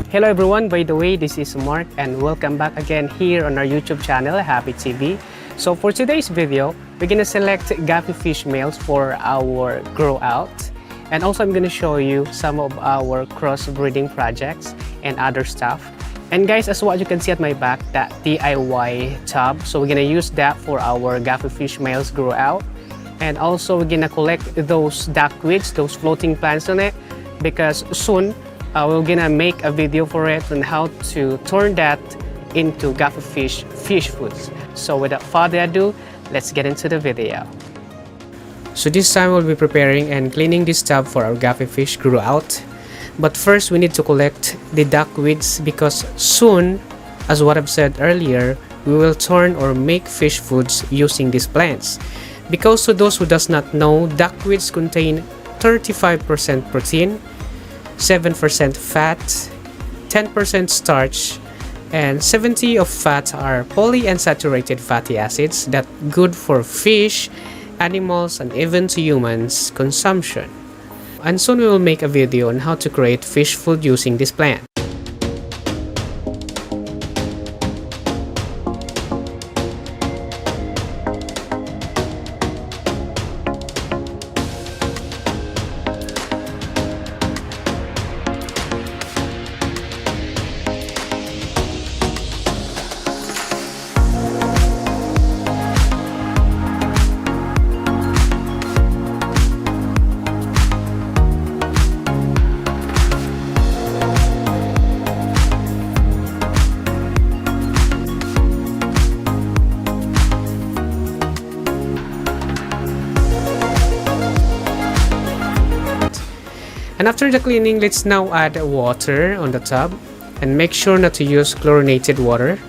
Hello everyone, by the way, this is Mark and welcome back again here on our YouTube channel, Happy TV. So for today's video, we're gonna select Guppy fish males for our grow out. And also I'm gonna show you some of our crossbreeding projects and other stuff. And guys, as what you can see at my back, that DIY tub. So we're gonna use that for our Guppy fish males grow out. And also we're gonna collect those duckweeds, those floating plants on it, because soon we're gonna make a video for it on how to turn that into Guppy fish foods. So without further ado, let's get into the video. So this time we'll be preparing and cleaning this tub for our Guppy fish grow out. But first we need to collect the duckweeds because soon, as what I've said earlier, we will turn or make fish foods using these plants. Because to those who does not know, duckweeds contain 35% protein, 7% fat, 10% starch, and 70% of fat are polyunsaturated fatty acids that good for fish, animals, and even to humans consumption. And soon we will make a video on how to create fish food using this plant. And after the cleaning, let's now add water on the tub and make sure not to use chlorinated water.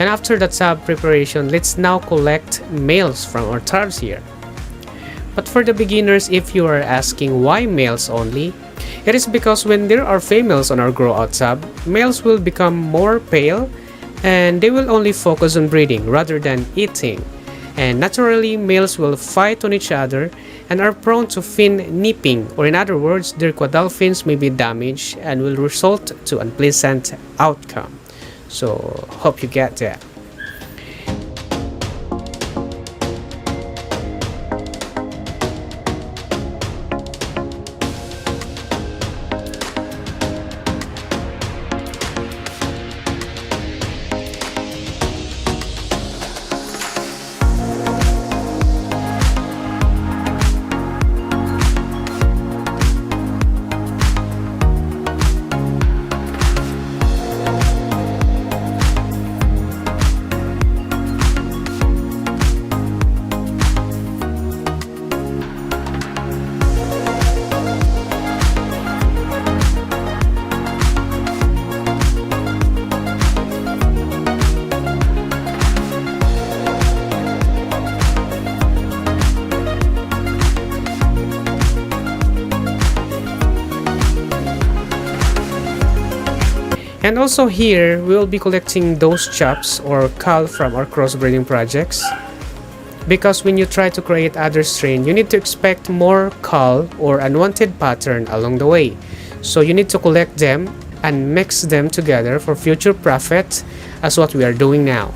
And after the tub preparation, let's now collect males from our tubs here. But for the beginners, if you are asking why males only, it is because when there are females on our grow out tub, males will become more pale and they will only focus on breeding rather than eating. And naturally, males will fight on each other and are prone to fin nipping, or in other words, their caudal fins may be damaged and will result to unpleasant outcome. So hope you get that. And also here, we will be collecting those chops or cull from our crossbreeding projects. Because when you try to create other strain, you need to expect more cull or unwanted pattern along the way. So you need to collect them and mix them together for future profit, as what we are doing now.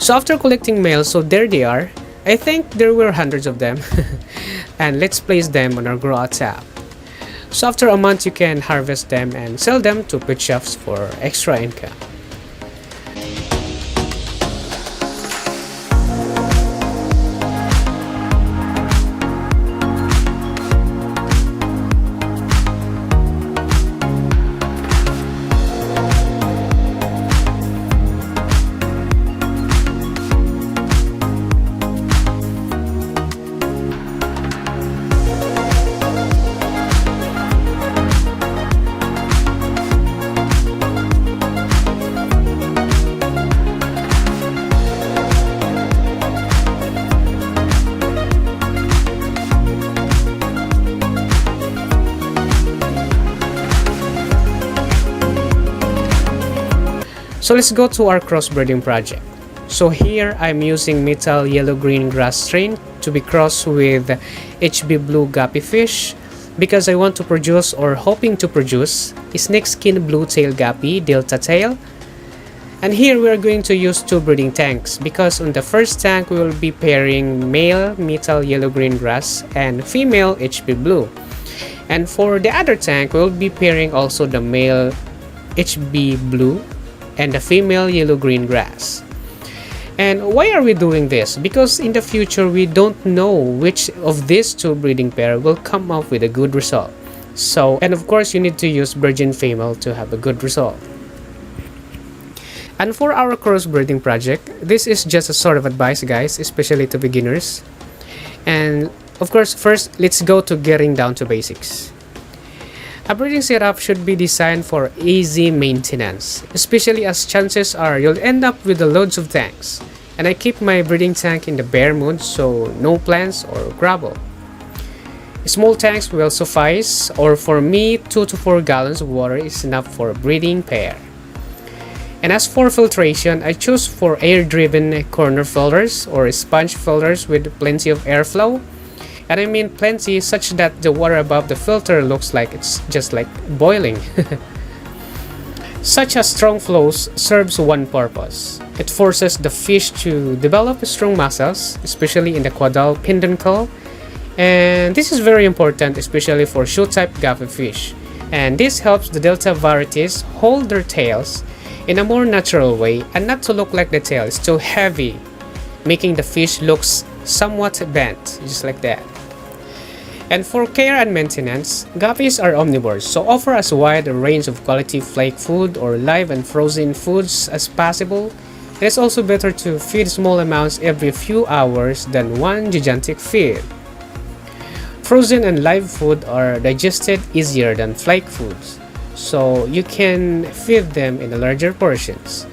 So after collecting males, so there they are. I think there were hundreds of them. And let's place them on our grow out tab. So after a month, you can harvest them and sell them to pet shops for extra income. So let's go to our crossbreeding project. So here I'm using metal yellow-green grass strain to be crossed with HB blue guppy fish because I want to produce or hoping to produce a snake skin blue tail guppy delta tail. And here we are going to use two breeding tanks because on the first tank we will be pairing male metal yellow-green grass and female HB blue. And for the other tank we will be pairing also the male HB blue and the female yellow-green grass. And why are we doing this? Because in the future we don't know which of these two breeding pair will come up with a good result. So, and of course you need to use virgin female to have a good result. And for our crossbreeding project, this is just a sort of advice, guys, especially to beginners. And of course, first let's go to getting down to basics. A breeding setup should be designed for easy maintenance, especially as chances are you'll end up with the loads of tanks. And I keep my breeding tank in the bare mode, so no plants or gravel. Small tanks will suffice, or for me 2 to 4 gallons of water is enough for a breeding pair. And as for filtration, I choose for air-driven corner filters or sponge filters with plenty of airflow. And I mean plenty such that the water above the filter looks like it's just like boiling. Such as strong flows serves one purpose. It forces the fish to develop strong muscles, especially in the caudal peduncle. And this is very important, especially for shoe-type guppy fish. And this helps the delta varieties hold their tails in a more natural way and not to look like the tail is too heavy, making the fish looks somewhat bent, just like that. And for care and maintenance, guppies are omnivores, so offer as wide a range of quality flake food or live and frozen foods as possible. It is also better to feed small amounts every few hours than one gigantic feed. Frozen and live food are digested easier than flake foods, so you can feed them in larger portions.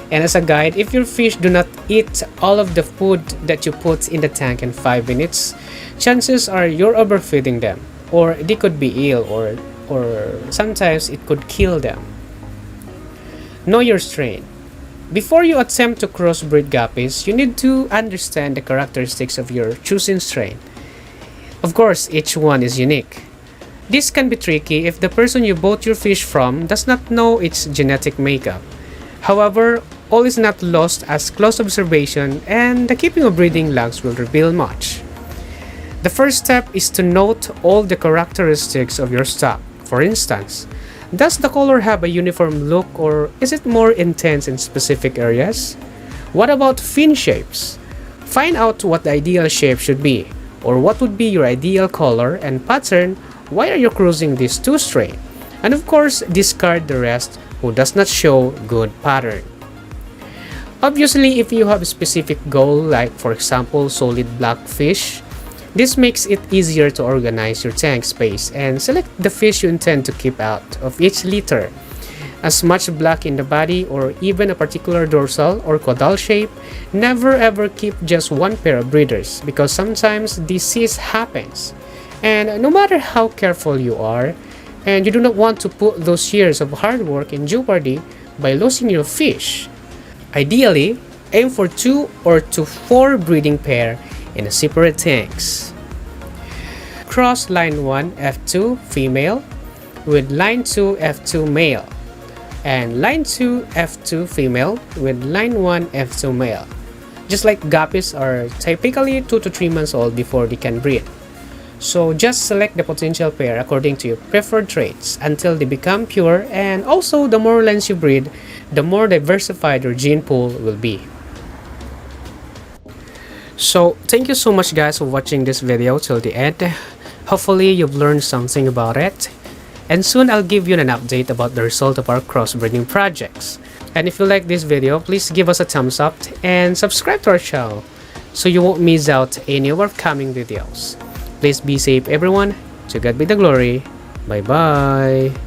And as a guide, if your fish do not eat all of the food that you put in the tank in 5 minutes, chances are you're overfeeding them, or they could be ill, or sometimes it could kill them. Know your strain. Before you attempt to crossbreed guppies, you need to understand the characteristics of your chosen strain. Of course, each one is unique. This can be tricky if the person you bought your fish from does not know its genetic makeup. However, all is not lost as close observation and the keeping of breeding logs will reveal much. The first step is to note all the characteristics of your stock. For instance, does the color have a uniform look or is it more intense in specific areas? What about fin shapes? Find out what the ideal shape should be, or what would be your ideal color and pattern. Why are you cruising these two strain? And of course, discard the rest who does not show good pattern. Obviously, if you have a specific goal, like for example solid black fish, this makes it easier to organize your tank space and select the fish you intend to keep out of each litter. As much black in the body or even a particular dorsal or caudal shape, never ever keep just one pair of breeders because sometimes disease happens. And no matter how careful you are, and you do not want to put those years of hard work in jeopardy by losing your fish. Ideally, aim for 2 or to 4 breeding pair in separate tanks. Cross line 1 F2 female with line 2 F2 male and line 2 F2 female with line 1 F2 male. Just like guppies are typically 2 to 3 months old before they can breed. So just select the potential pair according to your preferred traits until they become pure, and also the more lens you breed, the more diversified your gene pool will be. So thank you so much guys for watching this video till the end. Hopefully you've learned something about it. And soon I'll give you an update about the result of our crossbreeding projects. And if you like this video, please give us a thumbs up and subscribe to our channel so you won't miss out any of our upcoming videos. Please be safe everyone. To God be the glory. Bye bye.